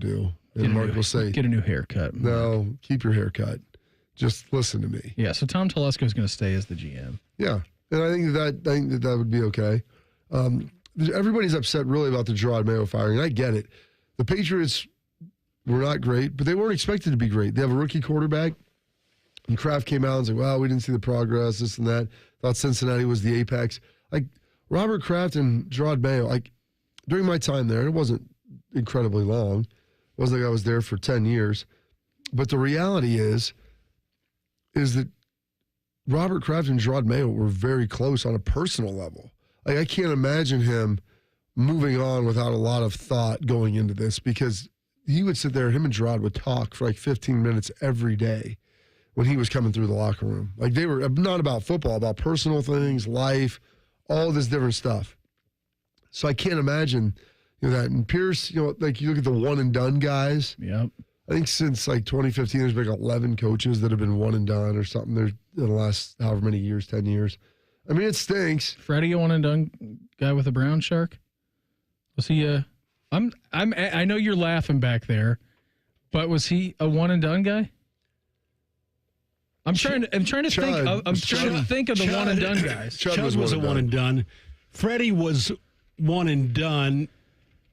do. And Mark will say, get a new haircut. No, keep your haircut. Just listen to me. Yeah, so Tom Telesco is going to stay as the GM. Yeah, and I think that would be okay. Everybody's upset really about the Jardy Mayo firing, and I get it. The Patriots were not great, but they weren't expected to be great. They have a rookie quarterback, and Kraft came out and said, well, we didn't see the progress, this and that. Thought Cincinnati was the apex. Like, Robert Kraft and Jardy Mayo, like, during my time there, it wasn't incredibly long. It wasn't like I was there for 10 years. But the reality is that Robert Kraft and Jardy Mayo were very close on a personal level. Like, I can't imagine him moving on without a lot of thought going into this, because he would sit there, him and Jardy would talk for like 15 minutes every day when he was coming through the locker room. Like, they were not about football, about personal things, life, all this different stuff. So I can't imagine, that. And Pierce, like, you look at the one-and-done guys. Yep. I think since, like, 2015, there's been like 11 coaches that have been one-and-done or something. There's in the last however many years, 10 years. I mean, it stinks. Freddie, a one-and-done guy with a brown shark? Was he I know you're laughing back there, but was he a one-and-done guy? I'm trying to think of the one-and-done guys. Chud was a one-and-done. Freddie was one-and-done.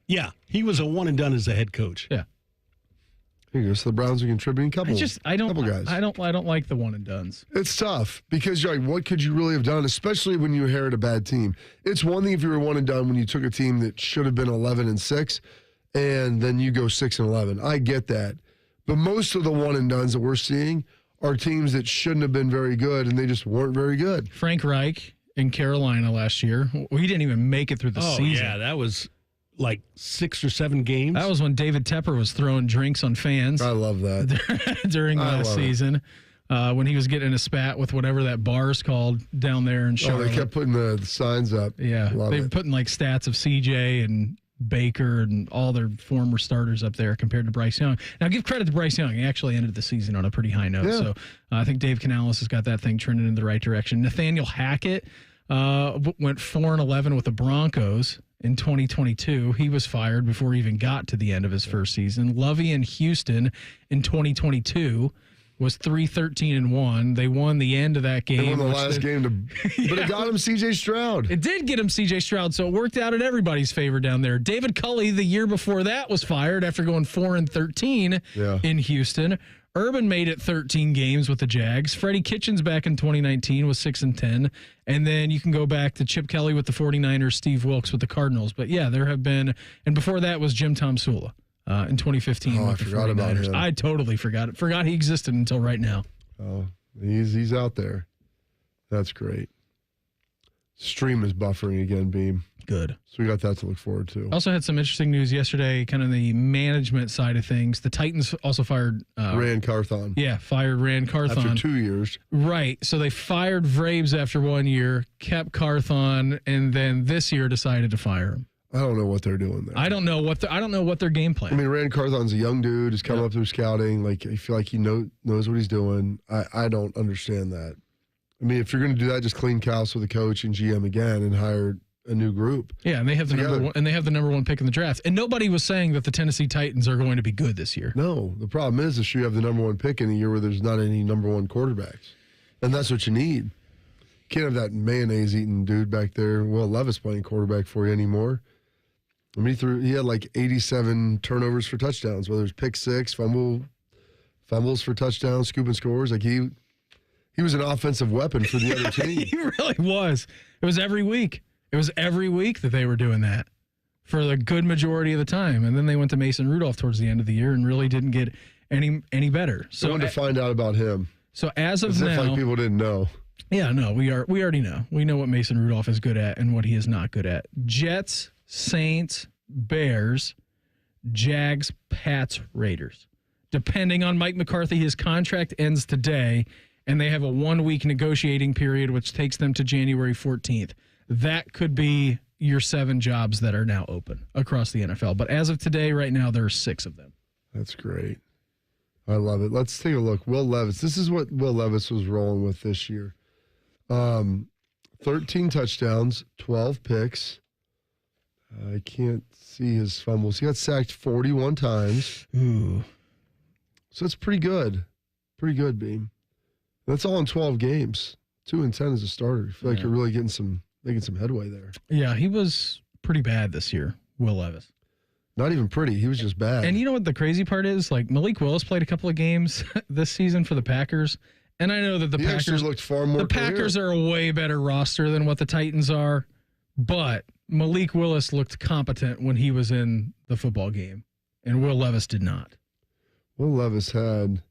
Yeah, he was a one-and-done as a head coach. Yeah. Here you go. So the Browns are contributing couple guys. I don't like the one-and-dones. It's tough because you're like, what could you really have done, especially when you inherit a bad team? It's one thing if you were one-and-done when you took a team that should have been 11-6, and then you go 6-11. I get that. But most of the one-and-dones that we're seeing are teams that shouldn't have been very good, and they just weren't very good. Frank Reich in Carolina last year, he didn't even make it through the season. Oh, yeah, that was like 6 or 7 games. That was when David Tepper was throwing drinks on fans. I love that. during last season. When he was getting in a spat with whatever that bar's called down there in Charlotte. Oh, they kept putting the signs up. Yeah, they were putting like stats of CJ and Baker and all their former starters up there compared to Bryce Young. Now, give credit to Bryce Young. He actually ended the season on a pretty high note. Yeah. So I think Dave Canales has got that thing trending in the right direction. Nathaniel Hackett went 4-11 with the Broncos in 2022. He was fired before he even got to the end of his first season. Lovey in Houston in 2022 was 3-13-1. They won the end of that game. They won the last game, but it got him C.J. Stroud. It did get him C.J. Stroud, so it worked out in everybody's favor down there. David Culley, the year before that, was fired after going 4-13 in Houston. Urban made it 13 games with the Jags. Freddie Kitchens back in 2019 was 6-10. And then you can go back to Chip Kelly with the 49ers, Steve Wilkes with the Cardinals. But yeah, there have been, and before that was Jim Tom Sula in 2015 with the 49ers. About him. I totally forgot it. Forgot he existed until right now. Oh, he's out there. That's great. Stream is buffering again, Beam. Good. So we got that to look forward to. Also had some interesting news yesterday, kind of the management side of things. The Titans also fired... Rand Carthon. Yeah, fired Rand Carthon. After 2 years. Right. So they fired Vrabes after 1 year, kept Carthon, and then this year decided to fire him. I don't know what they're doing there. I don't know what their game plan. I mean, Rand Carthon's a young dude. He's coming up through scouting. Like, I feel like he knows what he's doing. I don't understand that. I mean, if you're going to do that, just clean house with a coach and GM again and hire a new group. Yeah, and they have the number one pick in the draft. And nobody was saying that the Tennessee Titans are going to be good this year. No, the problem is you have the number one pick in a year where there's not any number one quarterbacks. And that's what you need. You can't have that mayonnaise-eating dude back there. Well, Levis playing quarterback for you anymore. I mean, he had like 87 turnovers for touchdowns, whether it's pick six, fumbles for touchdowns, scoop and scores. Like he was an offensive weapon for the other team. He really was. It was every week. It was every week that they were doing that for the good majority of the time. And then they went to Mason Rudolph towards the end of the year and really didn't get any better. So I wanted to find out about him. So as of now, like people didn't know. Yeah, no, we already know. We know what Mason Rudolph is good at and what he is not good at. Jets, Saints, Bears, Jags, Pats, Raiders. Depending on Mike McCarthy, his contract ends today, and they have a 1-week negotiating period, which takes them to January 14th. That could be your 7 jobs that are now open across the NFL. But as of today, right now, there are 6 of them. That's great. I love it. Let's take a look. Will Levis. This is what Will Levis was rolling with this year. 13 touchdowns, 12 picks. I can't see his fumbles. He got sacked 41 times. Ooh. So it's pretty good. Pretty good, Beam. That's all in 12 games. 2-10 as a starter. I feel like you're really making some headway there. Yeah, he was pretty bad this year, Will Levis. Not even pretty. He was just bad. And you know what the crazy part is? Like, Malik Willis played a couple of games this season for the Packers. And I know that the Packers looked far more Packers are a way better roster than what the Titans are. But Malik Willis looked competent when he was in the football game. And Will Levis did not. Will Levis had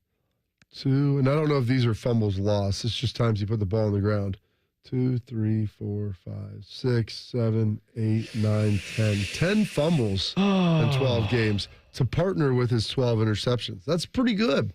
2, and I don't know if these are fumbles lost. It's just times he put the ball on the ground. 2, 3, 4, 5, 6, 7, 8, 9, 10. 10 fumbles in 12 games to partner with his 12 interceptions. That's pretty good.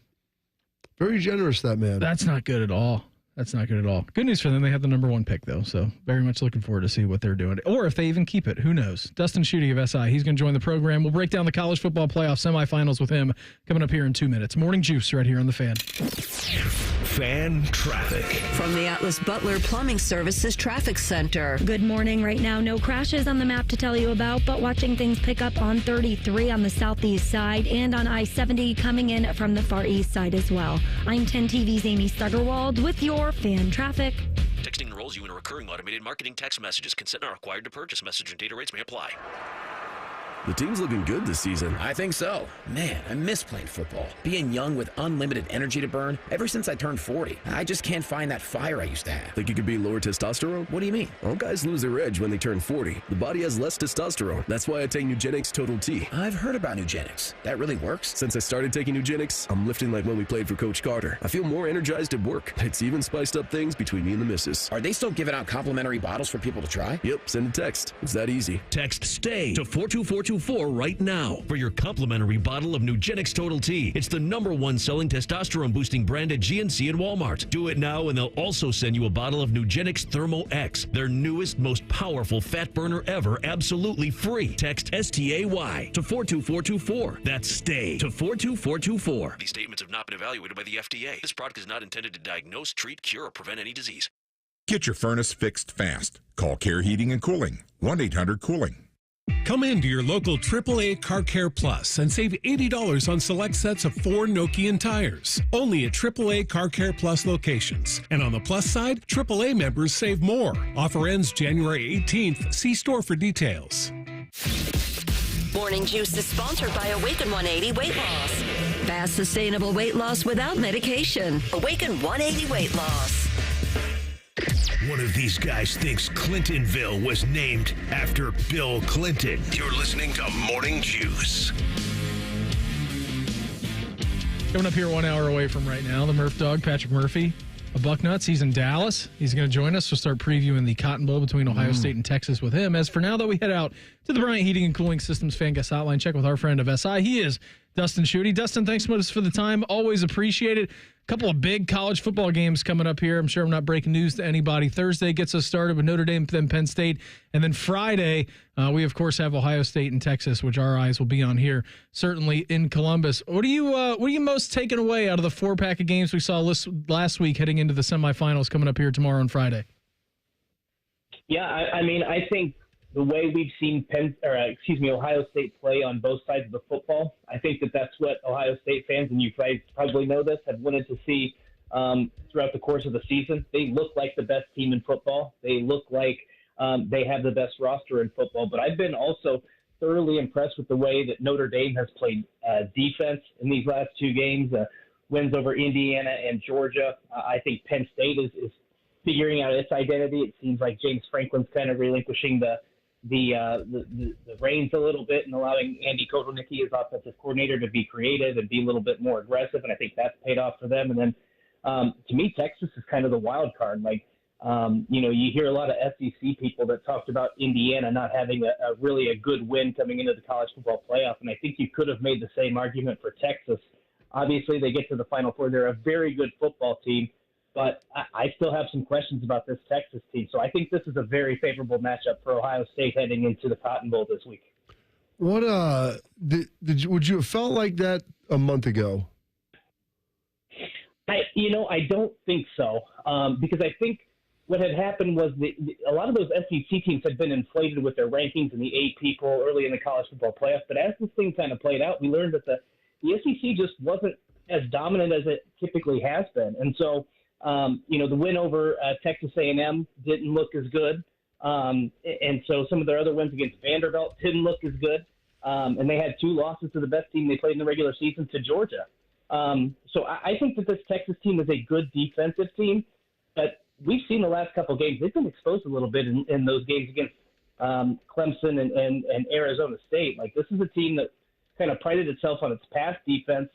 Very generous, that man. That's not good at all. That's not good at all. Good news for them. They have the number 1 pick, though. So very much looking forward to see what they're doing. Or if they even keep it. Who knows? Dustin Schutte of SI. He's going to join the program. We'll break down the college football playoff semifinals with him coming up here in 2 minutes. Morning Juice right here on The Fan. Fan traffic. From the Atlas Butler Plumbing Services Traffic Center. Good morning. Right now, no crashes on the map to tell you about, but watching things pick up on 33 on the southeast side and on I-70 coming in from the far east side as well. I'm 10 TV's Amy Stuggerwald with your fan traffic. Texting enrolls you in a recurring automated marketing text messages. Consent not required to purchase. Message and data rates may apply. The team's looking good this season. I think so. Man, I miss playing football. Being young with unlimited energy to burn. Ever since I turned 40, I just can't find that fire I used to have. Think it could be lower testosterone? What do you mean? All guys lose their edge when they turn 40. The body has less testosterone. That's why I take Nugenix Total T. I've heard about Nugenix. That really works? Since I started taking Nugenix, I'm lifting like when we played for Coach Carter. I feel more energized at work. It's even spiced up things between me and the missus. Are they still giving out complimentary bottles for people to try? Yep, send a text. It's that easy. Text STAY to 42424 right now for your complimentary bottle of Nugenix Total T. It's the #1 selling testosterone boosting brand at GNC and Walmart. Do it now and they'll also send you a bottle of Nugenix Thermo X, their newest, most powerful fat burner ever, absolutely free. Text STAY to 42424. That's STAY to 42424. These statements have not been evaluated by the FDA. This product is not intended to diagnose, treat, cure, or prevent any disease. Get your furnace fixed fast. Call Care Heating and Cooling, 1-800-COOLING. Come into your local AAA Car Care Plus and save $80 on select sets of 4 Nokian tires. Only at AAA Car Care Plus locations. And on the plus side, AAA members save more. Offer ends January 18th. See store for details. Morning Juice is sponsored by Awaken 180 Weight Loss. Fast, sustainable weight loss without medication. Awaken 180 Weight Loss. One of these guys thinks Clintonville was named after Bill Clinton. You're listening to Morning Juice. Coming up here 1 hour away from right now, the Murph Dog, Patrick Murphy of Bucknuts. He's in Dallas. He's going to join us. We'll start previewing the Cotton Bowl between Ohio State and Texas with him. As for now, though, we head out to the Bryant Heating and Cooling Systems Fan Guest Hotline. Check with our friend of SI. He is Dustin Schutte. Dustin, thanks so much for the time. Always appreciate it. Couple of big college football games coming up here. I'm sure I'm not breaking news to anybody. Thursday gets us started with Notre Dame, then Penn State. And then Friday, we, of course, have Ohio State and Texas, which our eyes will be on here, certainly in Columbus. What are you most taking away out of the 4-pack of games we saw last week heading into the semifinals coming up here tomorrow and Friday? Yeah, I think the way we've seen Ohio State play on both sides of the football, I think that's what Ohio State fans, and you guys probably know this, have wanted to see throughout the course of the season. They look like the best team in football. They look like they have the best roster in football. But I've been also thoroughly impressed with the way that Notre Dame has played defense in these last 2 games, wins over Indiana and Georgia. I think Penn State is figuring out its identity. It seems like James Franklin's kind of relinquishing the reins a little bit and allowing Andy Kotelnicki, his offensive coordinator, to be creative and be a little bit more aggressive, and I think that's paid off for them. And then, to me, Texas is kind of the wild card. You hear a lot of SEC people that talked about Indiana not having a really good win coming into the college football playoff, and I think you could have made the same argument for Texas. Obviously, they get to the Final Four. They're a very good football team. But I still have some questions about this Texas team. So I think this is a very favorable matchup for Ohio State heading into the Cotton Bowl this week. What would you have felt like that a month ago? I don't think so, because I think what had happened was a lot of those SEC teams had been inflated with their rankings and the 8 people early in the college football playoffs. But as this thing kind of played out, we learned that the SEC just wasn't as dominant as it typically has been. And so, the win over Texas A&M didn't look as good. And so some of their other wins against Vanderbilt didn't look as good. And they had 2 losses to the best team they played in the regular season, to Georgia. So I think that this Texas team is a good defensive team, but we've seen the last couple of games, they've been exposed a little bit in those games against Clemson and Arizona State. Like, this is a team that kind of prided itself on its pass defense,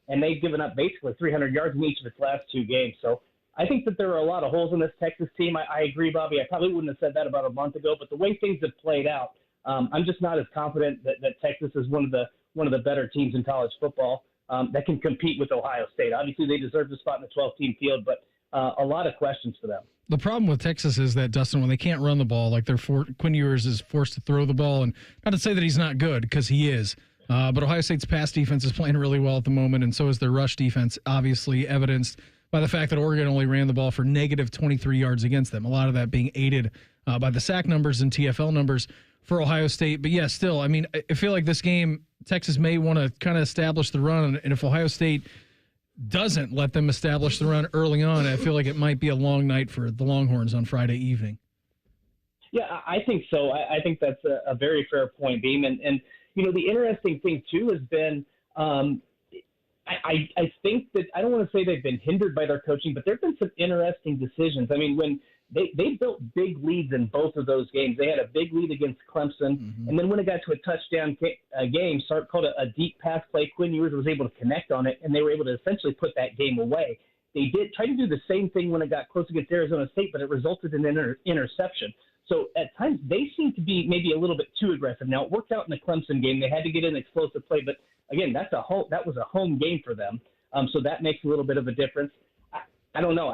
and they've given up basically 300 yards in each of its last 2 games. So I think that there are a lot of holes in this Texas team. I agree, Bobby. I probably wouldn't have said that about a month ago, but the way things have played out, I'm just not as confident that Texas is one of the better teams in college football that can compete with Ohio State. Obviously, they deserve the spot in the 12-team field, but a lot of questions for them. The problem with Texas is that, Dustin, when they can't run the ball, like Quinn Ewers is forced to throw the ball, and not to say that he's not good, because he is, but Ohio State's pass defense is playing really well at the moment, and so is their rush defense, obviously evidenced by the fact that Oregon only ran the ball for negative 23 yards against them, a lot of that being aided by the sack numbers and TFL numbers for Ohio State. But yeah, still, I mean, I feel like this game, Texas may want to kind of establish the run, and if Ohio State doesn't let them establish the run early on, I feel like it might be a long night for the Longhorns on Friday evening. Yeah, I think so. I think that's a very fair point, Beam. And the interesting thing, too, has been I think that I don't want to say they've been hindered by their coaching, but there have been some interesting decisions. I mean, when they built big leads in both of those games. They had a big lead against Clemson, and then when it got to a touchdown game, Sark called a deep pass play. Quinn Ewers was able to connect on it, and they were able to essentially put that game away. They did try to do the same thing when it got close against Arizona State, but it resulted in an interception. So at times they seem to be maybe a little bit too aggressive. Now it worked out in the Clemson game; they had to get an explosive play, but again, that was a home game for them. So that makes a little bit of a difference. I don't know.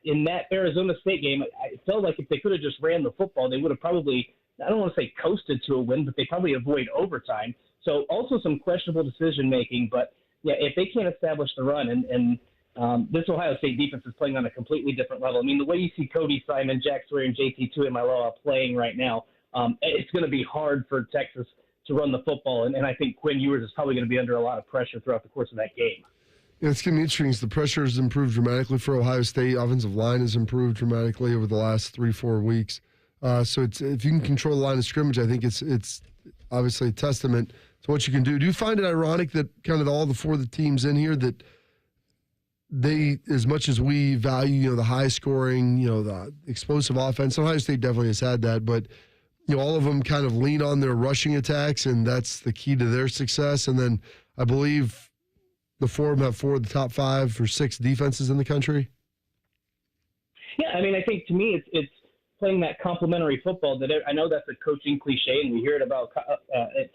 In that Arizona State game, I felt like if they could have just ran the football, they would have probably, I don't want to say coasted to a win, but they probably avoid overtime. So also some questionable decision making. But yeah, if they can't establish the run, and this Ohio State defense is playing on a completely different level. I mean, the way you see Cody Simon, Jack Sawyer, and JT Tuimoloau playing right now, it's going to be hard for Texas to run the football. And I think Quinn Ewers is probably going to be under a lot of pressure throughout the course of that game. Yeah, it's going to be interesting. The pressure has improved dramatically for Ohio State. Offensive line has improved dramatically over the last 3-4 weeks. So if you can control the line of scrimmage, I think it's obviously a testament to what you can do. Do you find it ironic that kind of all the 4 teams in here, that they, as much as we value, the high scoring, the explosive offense, Ohio State definitely has had that, but all of them kind of lean on their rushing attacks, and that's the key to their success. And then I believe the 4 of them have 4 of the top 5 or 6 defenses in the country. Yeah, I mean, I think to me it's playing that complementary football. That I know that's a coaching cliche, and we hear it about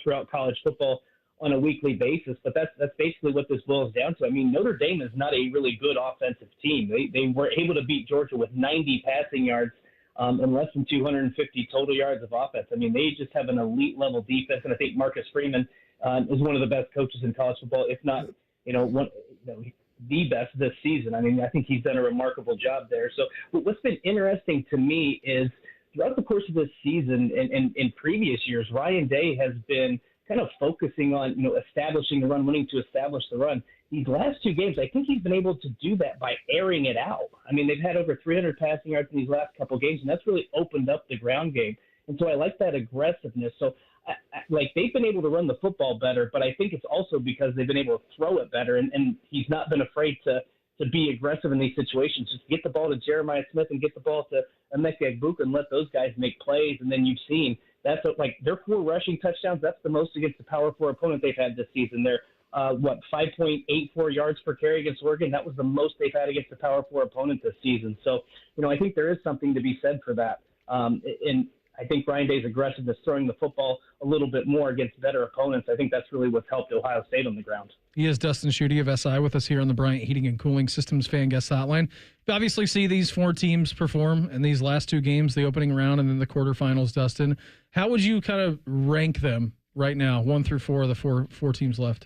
throughout college football on a weekly basis. But that's basically what this boils down to. I mean, Notre Dame is not a really good offensive team. They were able to beat Georgia with 90 passing yards and less than 250 total yards of offense. I mean, they just have an elite level defense, and I think Marcus Freeman is one of the best coaches in college football, if not the best this season. I mean, I think he's done a remarkable job there. So what's been interesting to me is throughout the course of this season and in previous years, Ryan Day has been kind of focusing on, establishing the run, wanting to establish the run. These last 2 games, I think he's been able to do that by airing it out. I mean, they've had over 300 passing yards in these last couple of games, and that's really opened up the ground game. And so I like that aggressiveness. So they've been able to run the football better, but I think it's also because they've been able to throw it better, and he's not been afraid to be aggressive in these situations. Just get the ball to Jeremiah Smith and get the ball to Emeka Egbuka and let those guys make plays. And then you've seen that's their 4 rushing touchdowns. That's the most against the Power 4 opponent they've had this season. They're 5.84 yards per carry against Oregon. That was the most they've had against the Power 4 opponent this season. So I think there is something to be said for that. And I think Ryan Day's aggressiveness, throwing the football a little bit more against better opponents, I think that's really what's helped Ohio State on the ground. He is Dustin Schutte of SI with us here on the Bryant Heating and Cooling Systems Fan Guest Hotline. We obviously see these 4 teams perform in these last 2 games, the opening round and then the quarterfinals, Dustin. How would you kind of rank them right now, 1 through 4 of the four teams left?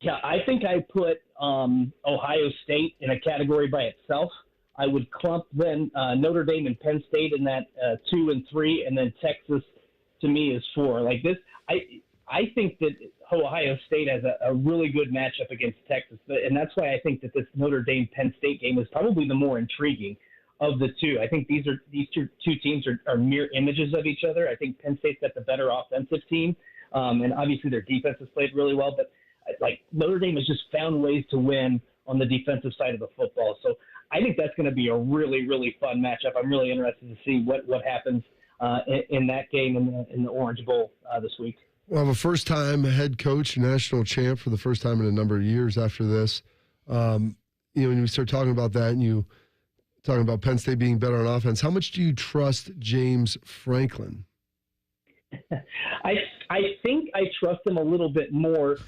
Yeah, I think I put Ohio State in a category by itself. I would clump then Notre Dame and Penn State in that 2 and 3, and then Texas to me is 4. Like this, I think that Ohio State has a really good matchup against Texas, and that's why I think that this Notre Dame Penn State game is probably the more intriguing of the two. I think these two teams are mere images of each other. I think Penn State's got the better offensive team, and obviously their defense has played really well. But like Notre Dame has just found ways to win on the defensive side of the football. So I think that's going to be a really, really fun matchup. I'm really interested to see what happens in that game in the Orange Bowl this week. We'll have a first-time head coach, national champ for the first time in a number of years after this. When we start talking about that and you talking about Penn State being better on offense, how much do you trust James Franklin? I think I trust him a little bit more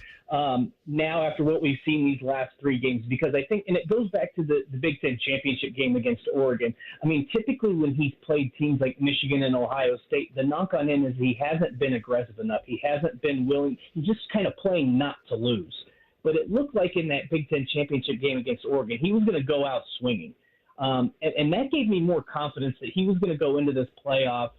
now after what we've seen these last 3 games, because I think, and it goes back to the Big Ten championship game against Oregon. I mean, typically when he's played teams like Michigan and Ohio State, the knock on him is he hasn't been aggressive enough. He hasn't been willing. He's just kind of playing not to lose. But it looked like in that Big Ten championship game against Oregon, he was going to go out swinging. And that gave me more confidence that he was going to go into this playoff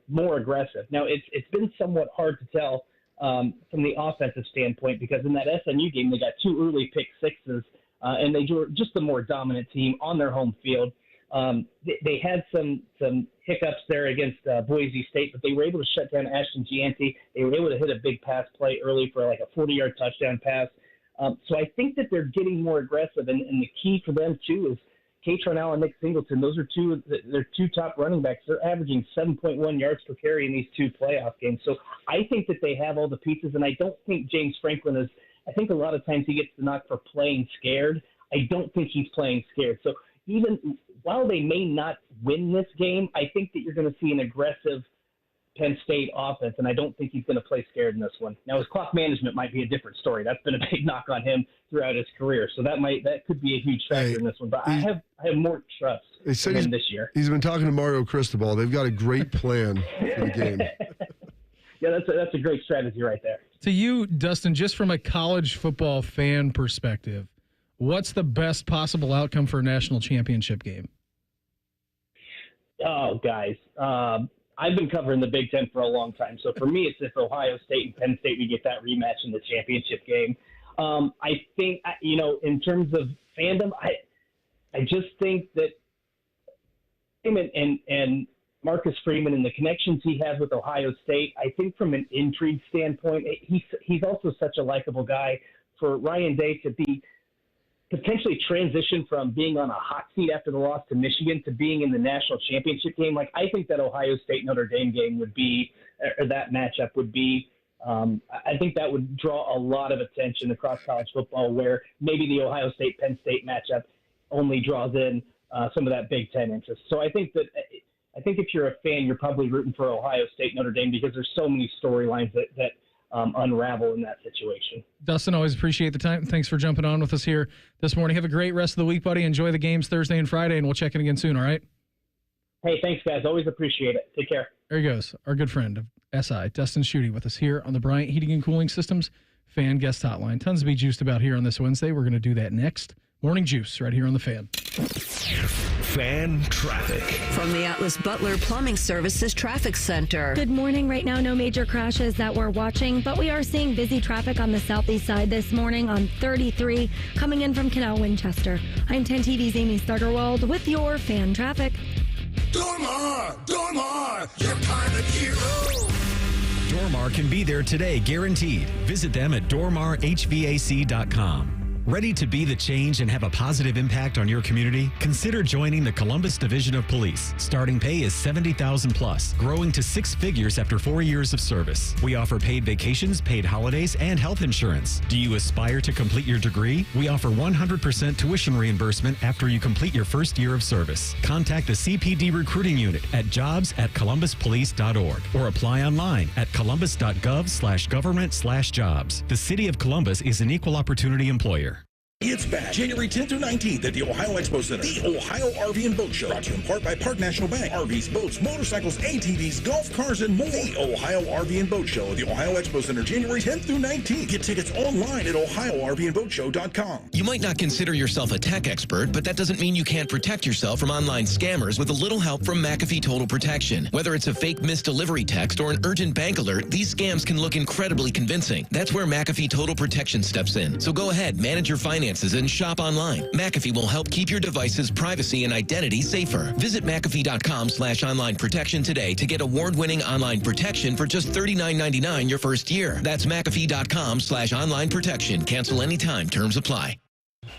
more aggressive. Now, it's been somewhat hard to tell from the offensive standpoint, because in that SMU game, they got 2 early pick sixes, and they were just the more dominant team on their home field. They had some hiccups there against Boise State, but they were able to shut down Ashton Gianti. They were able to hit a big pass play early for like a 40-yard touchdown pass. So I think that they're getting more aggressive, and the key for them, too, is Kaytron Allen, Nick Singleton. Those are their 2 top running backs. They're averaging 7.1 yards per carry in these 2 playoff games. So I think that they have all the pieces, and I don't think James Franklin is – I think a lot of times he gets the knock for playing scared. I don't think he's playing scared. So even while they may not win this game, I think that you're going to see an aggressive Penn State offense, and I don't think he's going to play scared in this one. Now, his clock management might be a different story. That's been a big knock on him throughout his career, so that could be a huge factor in this one. But I have more trust in him this year. He's been talking to Mario Cristobal. They've got a great plan for the game. Yeah, that's a great strategy right there. To you, Dustin, just from a college football fan perspective, what's the best possible outcome for a national championship game? Oh, guys. I've been covering the Big Ten for a long time. So for me, it's if Ohio State and Penn State, we get that rematch in the championship game. I think, in terms of fandom, I just think that him and Marcus Freeman and the connections he has with Ohio State, I think from an intrigue standpoint, he's also such a likable guy. For Ryan Day to be potentially transition from being on a hot seat after the loss to Michigan to being in the national championship game, like I think that Ohio State-Notre Dame game would be, or that matchup would be, I think that would draw a lot of attention across college football, where maybe the Ohio State-Penn State matchup only draws in some of that Big Ten interest. So I think if you're a fan, you're probably rooting for Ohio State-Notre Dame, because there's so many storylines that unravel in that situation. Dustin, always appreciate the time. Thanks for jumping on with us here this morning. Have a great rest of the week, buddy. Enjoy the games Thursday and Friday, and we'll check in again soon, all right? Hey, thanks, guys. Always appreciate it. Take care. There he goes, our good friend of SI, Dustin Schutte, with us here on the Bryant Heating and Cooling Systems Fan Guest Hotline. Tons to be juiced about here on this Wednesday. We're going to do that next. Morning Juice right here on the Fan. Fan traffic from the Atlas Butler Plumbing Services Traffic Center. Good morning. Right now, no major crashes that we're watching, but we are seeing busy traffic on the southeast side this morning on 33 coming in from Canal Winchester. I'm 10 TV's Amy Stuggerwald with your fan traffic. Dormar, your pilot hero. Dormar can be there today, guaranteed. Visit them at dormarhvac.com. Ready to be the change and have a positive impact on your community? Consider joining the Columbus Division of Police. Starting pay is $70,000 plus, growing to 6 figures after 4 years of service. We offer paid vacations, paid holidays, and health insurance. Do you aspire to complete your degree? We offer 100% tuition reimbursement after you complete your first year of service. Contact the CPD recruiting unit at jobs@columbuspolice.org or apply online at columbus.gov/government/jobs. The City of Columbus is an equal opportunity employer. It's back January 10th through 19th at the Ohio Expo Center. The Ohio RV and Boat Show. Brought to you in part by Park National Bank. RVs, boats, motorcycles, ATVs, golf cars, and more. The Ohio RV and Boat Show at the Ohio Expo Center January 10th through 19th. Get tickets online at OhioRVandBoatShow.com. You might not consider yourself a tech expert, but that doesn't mean you can't protect yourself from online scammers with a little help from McAfee Total Protection. Whether it's a fake missed delivery text or an urgent bank alert, these scams can look incredibly convincing. That's where McAfee Total Protection steps in. So go ahead, manage your finances, and shop online. McAfee will help keep your device's privacy and identity safer. Visit McAfee.com/online protection today to get award-winning online protection for just $39.99 your first year. That's McAfee.com/online protection. Cancel anytime. Terms apply.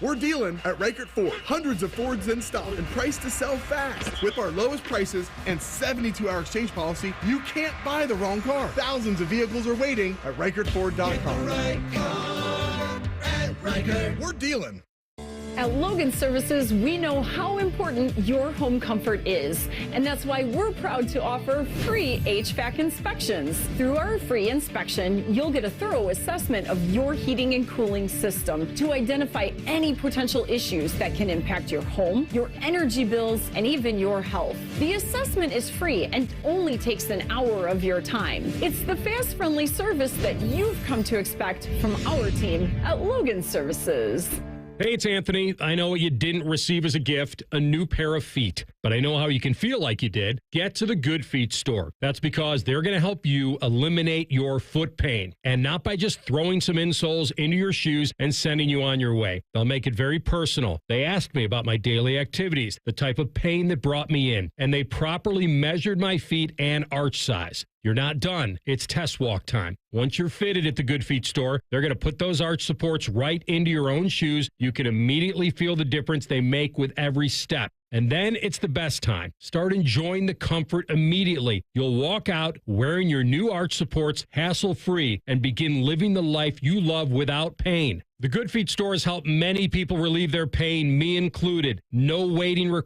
We're dealing at Reichert Ford. Hundreds of Fords in stock and priced to sell fast. With our lowest prices and 72-hour exchange policy, you can't buy the wrong car. Thousands of vehicles are waiting at ReichertFord.com. We're dealing. At Logan Services, we know how important your home comfort is, and that's why we're proud to offer free HVAC inspections. Through our free inspection, you'll get a thorough assessment of your heating and cooling system to identify any potential issues that can impact your home, your energy bills, and even your health. The assessment is free and only takes an hour of your time. It's the fast, friendly service that you've come to expect from our team at Logan Services. Hey, it's Anthony. I know what you didn't receive as a gift, a new pair of feet. But I know how you can feel like you did. Get to the Good Feet store. That's because they're going to help you eliminate your foot pain. And not by just throwing some insoles into your shoes and sending you on your way. They'll make it very personal. They asked me about my daily activities, the type of pain that brought me in, and they properly measured my feet and arch size. You're not done. It's test walk time. Once you're fitted at the Good Feet store, they're going to put those arch supports right into your own shoes. You can immediately feel the difference they make with every step. And then it's the best time. Start enjoying the comfort immediately. You'll walk out wearing your new arch supports hassle-free and begin living the life you love without pain. The Good Feet store has helped many people relieve their pain, me included. No waiting required.